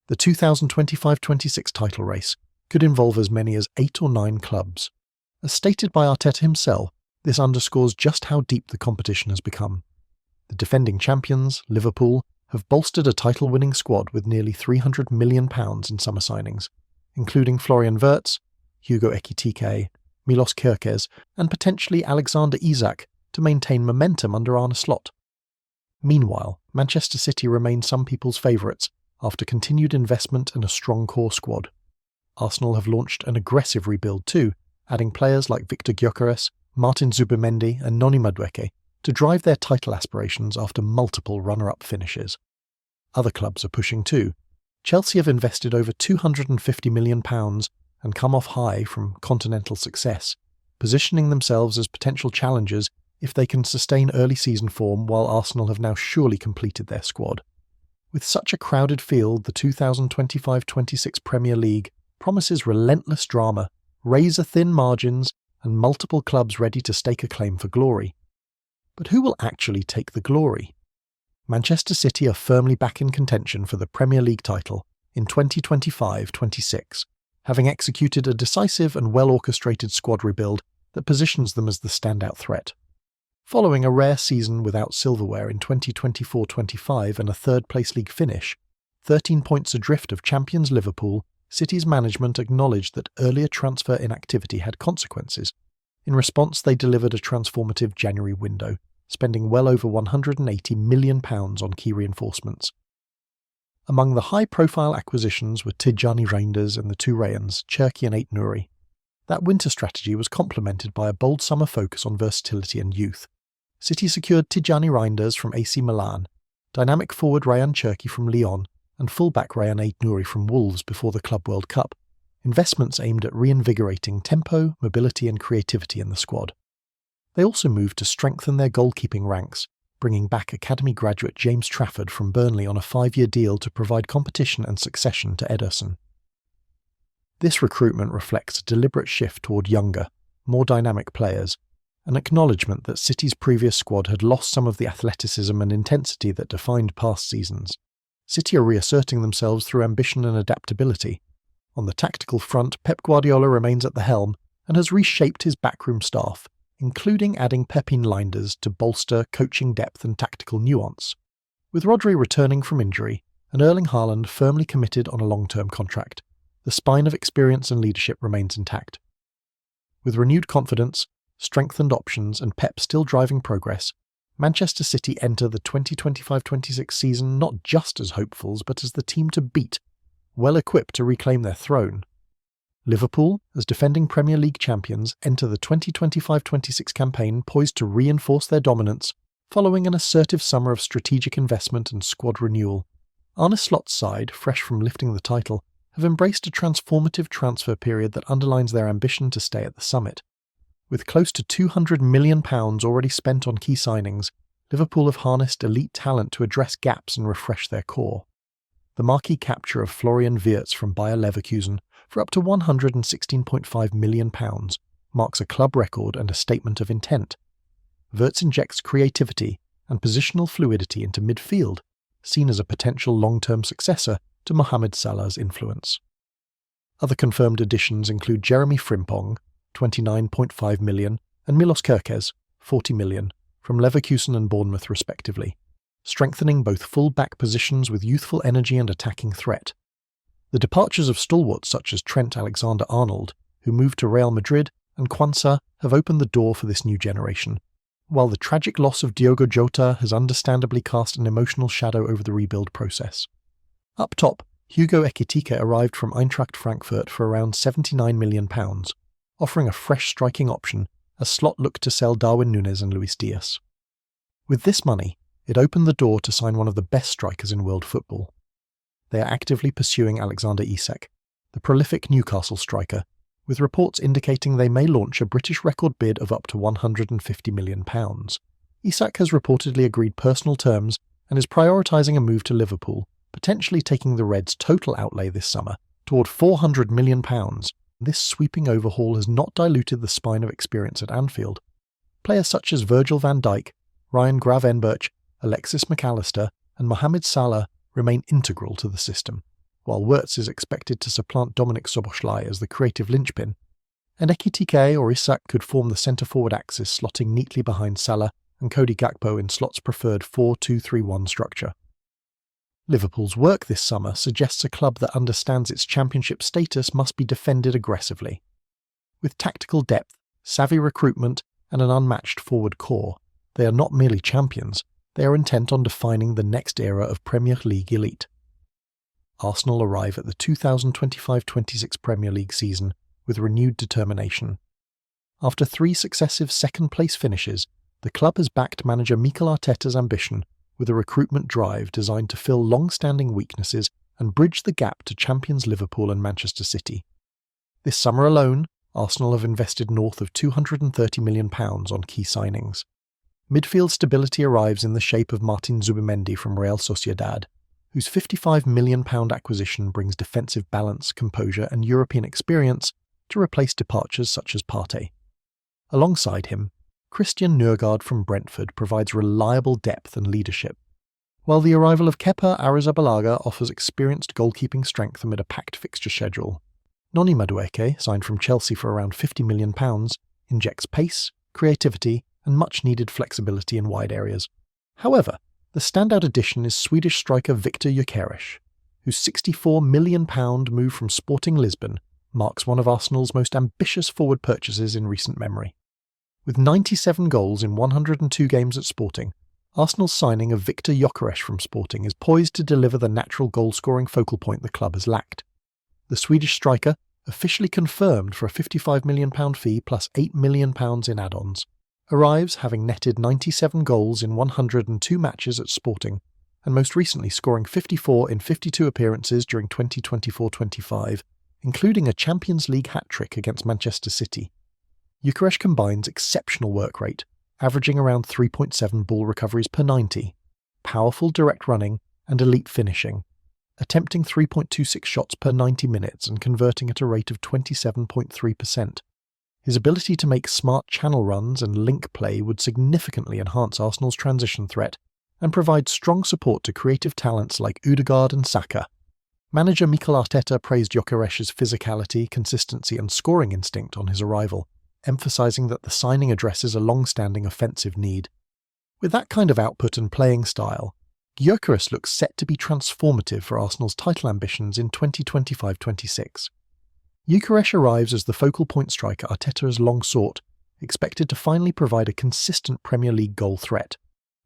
The 2025-26 title race could involve as many as 8 or 9 clubs. As stated by Arteta himself, this underscores just how deep the competition has become. The defending champions, Liverpool, have bolstered a title-winning squad with nearly £300 million in summer signings, including Florian Wirtz, Hugo Ekitike, Milos Kerkez, and potentially Alexander Isak to maintain momentum under Arne Slot. Meanwhile, Manchester City remain some people's favourites after continued investment and a strong core squad. Arsenal have launched an aggressive rebuild too, adding players like Victor Gyökeres, Martin Zubimendi and Noni Madueke to drive their title aspirations after multiple runner-up finishes. Other clubs are pushing too. Chelsea have invested over £250 million and come off high from continental success, positioning themselves as potential challengers if they can sustain early season form, while Arsenal have now surely completed their squad. With such a crowded field, the 2025-26 Premier League promises relentless drama, razor-thin margins, and multiple clubs ready to stake a claim for glory. But who will actually take the glory? Manchester City are firmly back in contention for the Premier League title in 2025-26, having executed a decisive and well-orchestrated squad rebuild that positions them as the standout threat. Following a rare season without silverware in 2024-25 and a third-place league finish, 13 points adrift of champions Liverpool, City's management acknowledged that earlier transfer inactivity had consequences. In response, they delivered a transformative January window, spending well over £180 million on key reinforcements. Among the high-profile acquisitions were Tijjani Reinders and the two Rayans, Cherki and Ait Nouri. That winter strategy was complemented by a bold summer focus on versatility and youth. City secured Tijjani Reinders from AC Milan, dynamic forward Rayan Cherki from Lyon, and fullback Rayan Ait Nouri from Wolves before the Club World Cup, investments aimed at reinvigorating tempo, mobility and creativity in the squad. They also moved to strengthen their goalkeeping ranks, bringing back academy graduate James Trafford from Burnley on a 5-year deal to provide competition and succession to Ederson. This recruitment reflects a deliberate shift toward younger, more dynamic players, an acknowledgement that City's previous squad had lost some of the athleticism and intensity that defined past seasons. City are reasserting themselves through ambition and adaptability. On the tactical front, Pep Guardiola remains at the helm and has reshaped his backroom staff, including adding Pepin Linders to bolster coaching depth and tactical nuance. With Rodri returning from injury and Erling Haaland firmly committed on a long-term contract, the spine of experience and leadership remains intact. With renewed confidence, strengthened options and Pep still driving progress, Manchester City enter the 2025-26 season not just as hopefuls but as the team to beat, well equipped to reclaim their throne. Liverpool, as defending Premier League champions, enter the 2025-26 campaign poised to reinforce their dominance following an assertive summer of strategic investment and squad renewal. Arne Slot's side, fresh from lifting the title, have embraced a transformative transfer period that underlines their ambition to stay at the summit. With close to £200 million already spent on key signings, Liverpool have harnessed elite talent to address gaps and refresh their core. The marquee capture of Florian Wirtz from Bayer Leverkusen for up to £116.5 million marks a club record and a statement of intent. Wirtz injects creativity and positional fluidity into midfield, seen as a potential long-term successor to Mohamed Salah's influence. Other confirmed additions include Jeremy Frimpong, £29.5 million, and Milos Kerkez, £40 million, from Leverkusen and Bournemouth respectively, strengthening both full-back positions with youthful energy and attacking threat. The departures of stalwarts such as Trent Alexander-Arnold, who moved to Real Madrid, and Quansah have opened the door for this new generation, while the tragic loss of Diogo Jota has understandably cast an emotional shadow over the rebuild process. Up top, Hugo Ekitike arrived from Eintracht Frankfurt for around £79 million, offering a fresh striking option as Slot looked to sell Darwin Núñez and Luis Diaz. With this money, it opened the door to sign one of the best strikers in world football. They are actively pursuing Alexander Isak, the prolific Newcastle striker, with reports indicating they may launch a British record bid of up to £150 million. Isak has reportedly agreed personal terms and is prioritising a move to Liverpool, potentially taking the Reds' total outlay this summer toward £400 million. This sweeping overhaul has not diluted the spine of experience at Anfield. Players such as Virgil van Dijk, Ryan Gravenberch, Alexis McAllister and Mohamed Salah remain integral to the system, while Wirtz is expected to supplant Dominik Szoboszlai as the creative linchpin, and Ekitike or Isak could form the centre-forward axis, slotting neatly behind Salah and Cody Gakpo in Slot's preferred 4-2-3-1 structure. Liverpool's work this summer suggests a club that understands its championship status must be defended aggressively. With tactical depth, savvy recruitment, and an unmatched forward core, they are not merely champions, they are intent on defining the next era of Premier League elite. Arsenal arrive at the 2025-26 Premier League season with renewed determination. After 3 successive second-place finishes, the club has backed manager Mikel Arteta's ambition with a recruitment drive designed to fill long-standing weaknesses and bridge the gap to champions Liverpool and Manchester City. This summer alone, Arsenal have invested north of £230 million on key signings. Midfield stability arrives in the shape of Martin Zubimendi from Real Sociedad, whose £55 million acquisition brings defensive balance, composure and European experience to replace departures such as Partey. Alongside him, Christian Nørgaard from Brentford provides reliable depth and leadership, while the arrival of Kepa Arrizabalaga offers experienced goalkeeping strength amid a packed fixture schedule. Noni Madueke, signed from Chelsea for around £50 million, injects pace, creativity and much-needed flexibility in wide areas. However, the standout addition is Swedish striker Viktor Gyökeres, whose £64 million move from Sporting Lisbon marks one of Arsenal's most ambitious forward purchases in recent memory. With 97 goals in 102 games at Sporting, Arsenal's signing of Viktor Gyökeres from Sporting is poised to deliver the natural goal-scoring focal point the club has lacked. The Swedish striker, officially confirmed for a £55 million fee plus £8 million in add-ons, arrives having netted 97 goals in 102 matches at Sporting, and most recently scoring 54 in 52 appearances during 2024-25, including a Champions League hat-trick against Manchester City. Gyökeres combines exceptional work rate, averaging around 3.7 ball recoveries per 90, powerful direct running, and elite finishing, attempting 3.26 shots per 90 minutes and converting at a rate of 27.3%. His ability to make smart channel runs and link play would significantly enhance Arsenal's transition threat and provide strong support to creative talents like Ødegaard and Saka. Manager Mikel Arteta praised Gyökeres' physicality, consistency and scoring instinct on his arrival, emphasising that the signing addresses a long-standing offensive need. With that kind of output and playing style, Gyökeres looks set to be transformative for Arsenal's title ambitions in 2025-26. Gyökeres arrives as the focal point striker Arteta has long sought, expected to finally provide a consistent Premier League goal threat.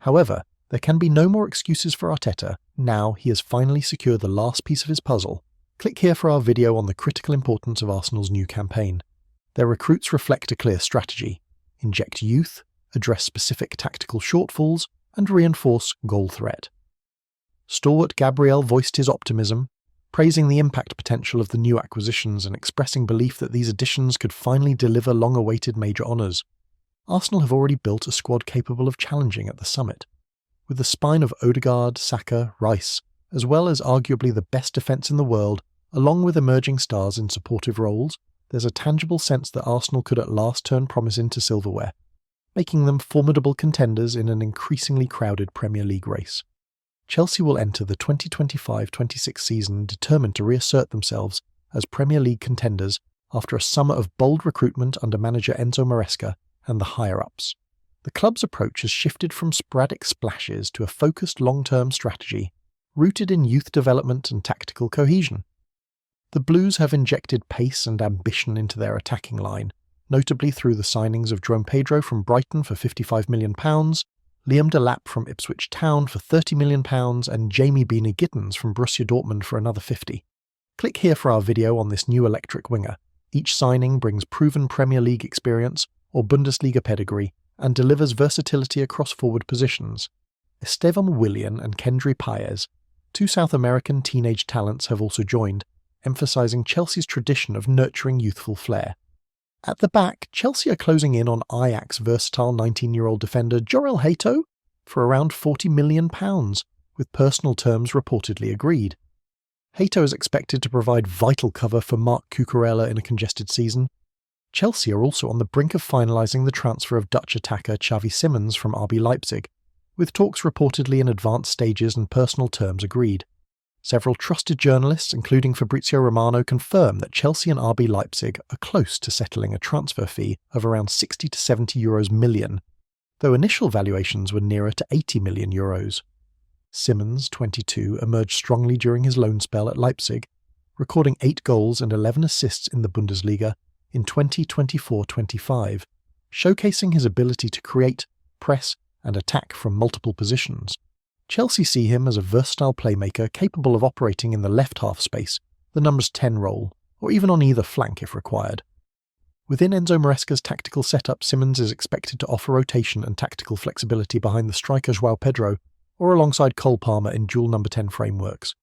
However, there can be no more excuses for Arteta now he has finally secured the last piece of his puzzle. Click here for our video on the critical importance of Arsenal's new campaign. Their recruits reflect a clear strategy: inject youth, address specific tactical shortfalls, and reinforce goal threat. Stalwart Gabriel voiced his optimism, praising the impact potential of the new acquisitions and expressing belief that these additions could finally deliver long-awaited major honours. Arsenal have already built a squad capable of challenging at the summit. With the spine of Ødegaard, Saka, Rice, as well as arguably the best defence in the world, along with emerging stars in supportive roles, there's a tangible sense that Arsenal could at last turn promise into silverware, making them formidable contenders in an increasingly crowded Premier League race. Chelsea will enter the 2025-26 season determined to reassert themselves as Premier League contenders after a summer of bold recruitment under manager Enzo Maresca and the higher-ups. The club's approach has shifted from sporadic splashes to a focused long-term strategy, rooted in youth development and tactical cohesion. The Blues have injected pace and ambition into their attacking line, notably through the signings of João Pedro from Brighton for £55 million, Liam Delap from Ipswich Town for £30 million and Jamie Beanie-Gittens from Borussia Dortmund for another 50. Click here for our video on this new electric winger. Each signing brings proven Premier League experience or Bundesliga pedigree and delivers versatility across forward positions. Estevan Willian and Kendry Paez, 2 South American teenage talents, have also joined, emphasising Chelsea's tradition of nurturing youthful flair. At the back, Chelsea are closing in on Ajax versatile 19-year-old defender Jorel Hato for around £40 million, with personal terms reportedly agreed. Hato is expected to provide vital cover for Marc Cucurella in a congested season. Chelsea are also on the brink of finalising the transfer of Dutch attacker Xavi Simons from RB Leipzig, with talks reportedly in advanced stages and personal terms agreed. Several trusted journalists, including Fabrizio Romano, confirm that Chelsea and RB Leipzig are close to settling a transfer fee of around 60 to 70 euros million, though initial valuations were nearer to 80 million euros. Simmons, 22, emerged strongly during his loan spell at Leipzig, recording 8 goals and 11 assists in the Bundesliga in 2024-25, showcasing his ability to create, press, and attack from multiple positions. Chelsea see him as a versatile playmaker capable of operating in the left half space, the numbers 10 role, or even on either flank if required. Within Enzo Maresca's tactical setup, Simmons is expected to offer rotation and tactical flexibility behind the striker João Pedro or alongside Cole Palmer in dual number 10 frameworks.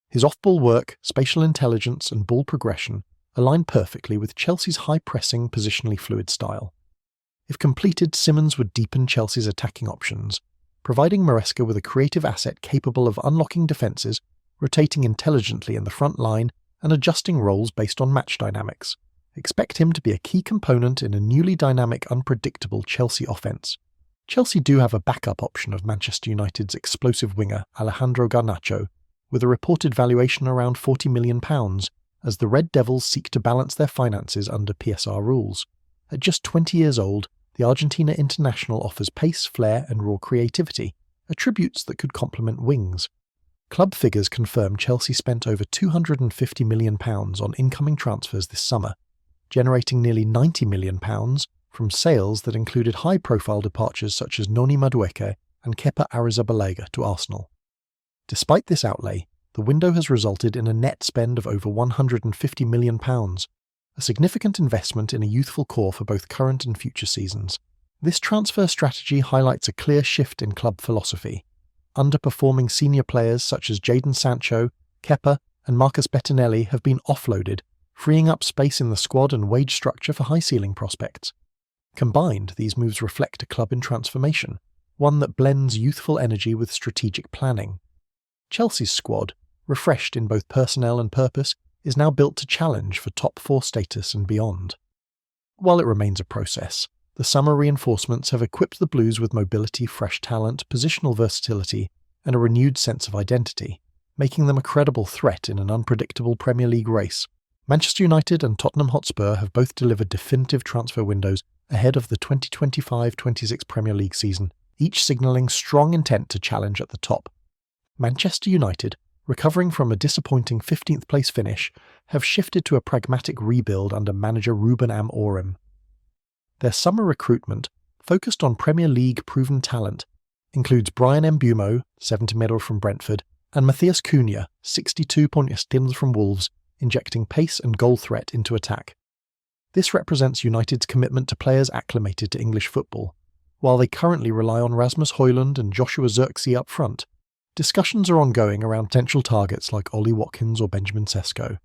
His off-ball work, spatial intelligence and ball progression align perfectly with Chelsea's high-pressing, positionally fluid style. If completed, Simmons would deepen Chelsea's attacking options, providing Maresca with a creative asset capable of unlocking defences, rotating intelligently in the front line, and adjusting roles based on match dynamics. Expect him to be a key component in a newly dynamic, unpredictable Chelsea offence. Chelsea do have a backup option of Manchester United's explosive winger Alejandro Garnacho, with a reported valuation around £40 million, as the Red Devils seek to balance their finances under PSR rules. At just 20 years old, the Argentina international offers pace, flair and raw creativity, attributes that could complement wings. Club figures confirm Chelsea spent over £250 million on incoming transfers this summer, generating nearly £90 million from sales that included high-profile departures such as Noni Madueke and Kepa Arrizabalaga to Arsenal. Despite this outlay, the window has resulted in a net spend of over £150 million, a significant investment in a youthful core for both current and future seasons. This transfer strategy highlights a clear shift in club philosophy. Underperforming senior players such as Jadon Sancho, Kepa and Marcus Bettinelli have been offloaded, freeing up space in the squad and wage structure for high-ceiling prospects. Combined, these moves reflect a club in transformation, one that blends youthful energy with strategic planning. Chelsea's squad, refreshed in both personnel and purpose, is now built to challenge for top 4 status and beyond. While it remains a process, the summer reinforcements have equipped the Blues with mobility, fresh talent, positional versatility, and a renewed sense of identity, making them a credible threat in an unpredictable Premier League race. Manchester United and Tottenham Hotspur have both delivered definitive transfer windows ahead of the 2025-26 Premier League season, each signalling strong intent to challenge at the top. Manchester United, recovering from a disappointing 15th place finish, have shifted to a pragmatic rebuild under manager Ruben Amorim. Their summer recruitment, focused on Premier League proven talent, includes Brian Mbeumo, 70 medal from Brentford, and Matheus Cunha, 62 points from Wolves, injecting pace and goal threat into attack. This represents United's commitment to players acclimated to English football. While they currently rely on Rasmus Højlund and Joshua Zirkzee up front, discussions are ongoing around potential targets like Ollie Watkins or Benjamin Sesko.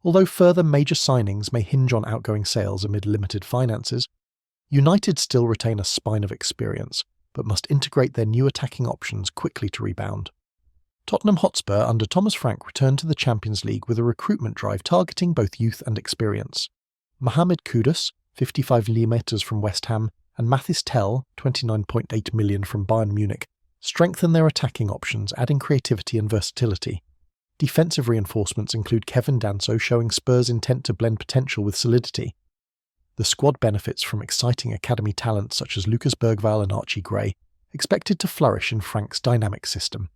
Although further major signings may hinge on outgoing sales amid limited finances, United still retain a spine of experience, but must integrate their new attacking options quickly to rebound. Tottenham Hotspur under Thomas Frank returned to the Champions League with a recruitment drive targeting both youth and experience. Mohamed Kudus, 55 mm from West Ham, and Mathis Tel, 29.8 million from Bayern Munich, strengthen their attacking options, adding creativity and versatility. Defensive reinforcements include Kevin Danso showing Spurs' intent to blend potential with solidity. The squad benefits from exciting academy talents such as Lucas Bergvall and Archie Gray, expected to flourish in Frank's dynamic system.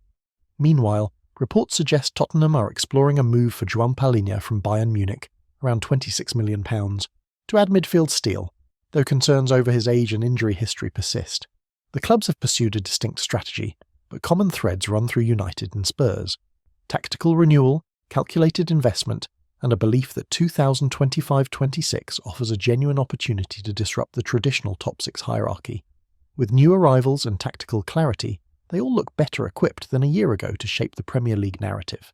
Meanwhile, reports suggest Tottenham are exploring a move for João Palhinha from Bayern Munich, around £26 million, to add midfield steel, though concerns over his age and injury history persist. The clubs have pursued a distinct strategy, but common threads run through United and Spurs. Tactical renewal, calculated investment, and a belief that 2025-26 offers a genuine opportunity to disrupt the traditional top 6 hierarchy. With new arrivals and tactical clarity, they all look better equipped than a year ago to shape the Premier League narrative.